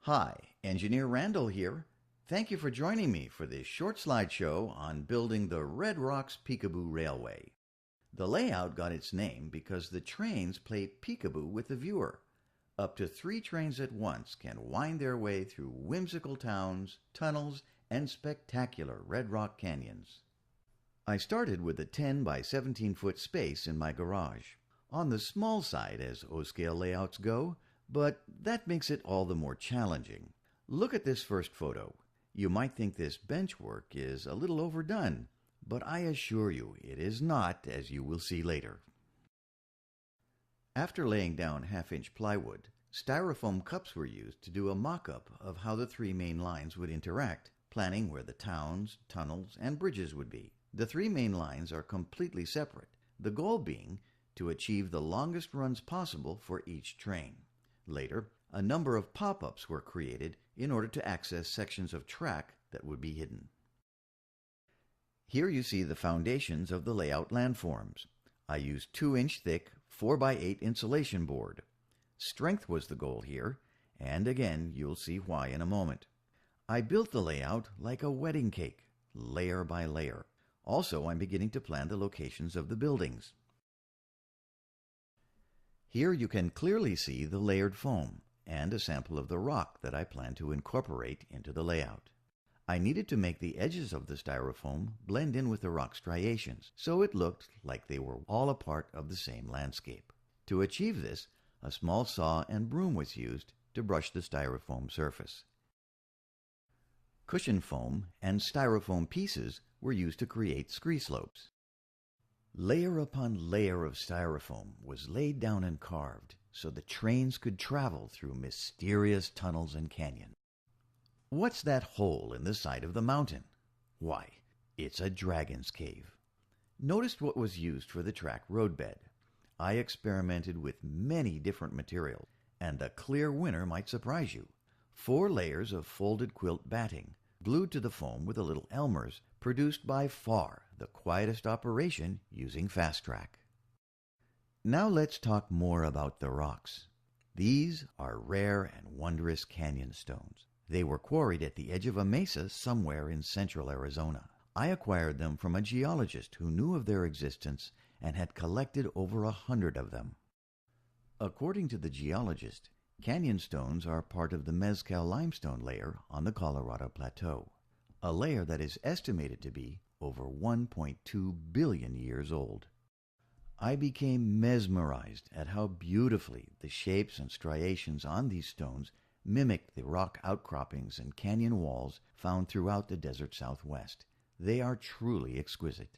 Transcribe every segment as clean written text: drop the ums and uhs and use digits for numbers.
Hi, Engineer Randall here. Thank you for joining me for this short slideshow on building the Red Rocks Peekaboo Railway. The layout got its name because the trains play peekaboo with the viewer. Up to 3 trains at once can wind their way through whimsical towns, tunnels, and spectacular Red Rock canyons. I started with a 10 by 17 foot space in my garage. On the small side as O-scale layouts go, but that makes it all the more challenging. Look at this first photo. You might think this bench work is a little overdone, but I assure you it is not, as you will see later. After laying down 1/2-inch plywood, styrofoam cups were used to do a mock-up of how the 3 main lines would interact, planning where the towns, tunnels, and bridges would be. The 3 main lines are completely separate, the goal being to achieve the longest runs possible for each train. Later, a number of pop-ups were created in order to access sections of track that would be hidden. Here you see the foundations of the layout landforms. I used 2-inch thick 4x8 insulation board. Strength was the goal here, and again you'll see why in a moment. I built the layout like a wedding cake, layer by layer. Also, I'm beginning to plan the locations of the buildings. Here you can clearly see the layered foam and a sample of the rock that I plan to incorporate into the layout. I needed to make the edges of the styrofoam blend in with the rock striations, so it looked like they were all a part of the same landscape. To achieve this, a small saw and broom was used to brush the styrofoam surface. Cushion foam and styrofoam pieces were used to create scree slopes. Layer upon layer of styrofoam was laid down and carved so the trains could travel through mysterious tunnels and canyons. What's that hole in the side of the mountain? Why, it's a dragon's cave. Notice what was used for the track roadbed. I experimented with many different materials, and the clear winner might surprise you. 4 layers of folded quilt batting, glued to the foam with a little Elmer's, produced by far the quietest operation using Fast Track. Now let's talk more about the rocks. These are rare and wondrous canyon stones. They were quarried at the edge of a mesa somewhere in central Arizona. I acquired them from a geologist who knew of their existence and had collected over 100 of them. According to the geologist, canyon stones are part of the Mezcal limestone layer on the Colorado Plateau, a layer that is estimated to be over 1.2 billion years old. I became mesmerized at how beautifully the shapes and striations on these stones mimic the rock outcroppings and canyon walls found throughout the desert Southwest. They are truly exquisite.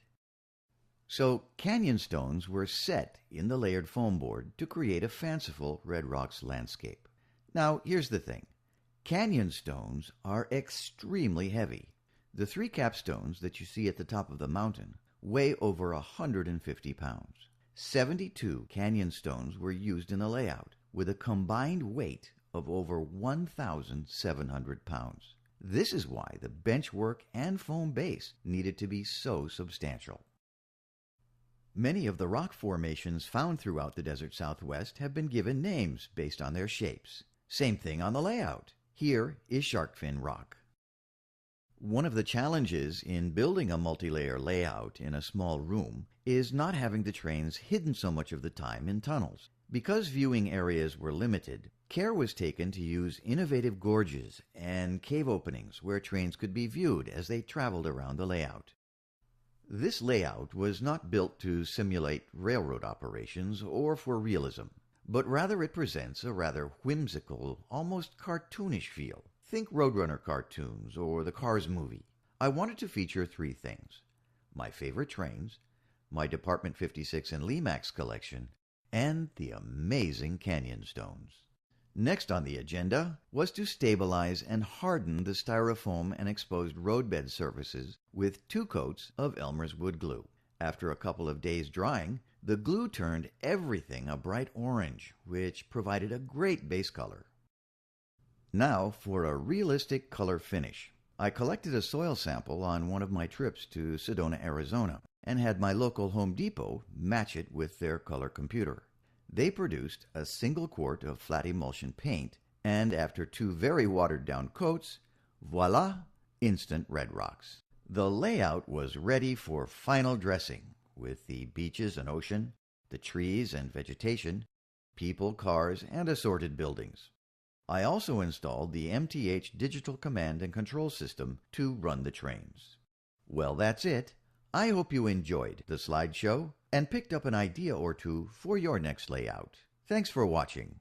So, canyon stones were set in the layered foam board to create a fanciful Red Rocks landscape. Now, here's the thing. Canyon stones are extremely heavy. The 3 capstones that you see at the top of the mountain weigh over 150 pounds. 72 canyon stones were used in the layout, with a combined weight of over 1,700 pounds. This is why the benchwork and foam base needed to be so substantial. Many of the rock formations found throughout the desert Southwest have been given names based on their shapes. Same thing on the layout. Here is shark fin rock. One of the challenges in building a multi-layer layout in a small room is not having the trains hidden so much of the time in tunnels. Because viewing areas were limited, care was taken to use innovative gorges and cave openings where trains could be viewed as they traveled around the layout. This layout was not built to simulate railroad operations or for realism, but rather it presents a rather whimsical, almost cartoonish feel. Think Roadrunner cartoons or the Cars movie. I wanted to feature 3 things: my favorite trains, my Department 56 and Lemax collection, and the amazing canyon stones. Next on the agenda was to stabilize and harden the styrofoam and exposed roadbed surfaces with 2 coats of Elmer's wood glue. After a couple of days drying, the glue turned everything a bright orange, which provided a great base color. Now for a realistic color finish. I collected a soil sample on one of my trips to Sedona, Arizona, and had my local Home Depot match it with their color computer. They produced a single quart of flat emulsion paint And after 2 very watered-down coats, voila, instant red rocks. The layout was ready for final dressing, with the beaches and ocean, the trees and vegetation, people, cars, and assorted buildings. I also installed the MTH digital command and control system to run the trains. Well, that's it. I hope you enjoyed the slideshow and picked up an idea or two for your next layout. Thanks for watching.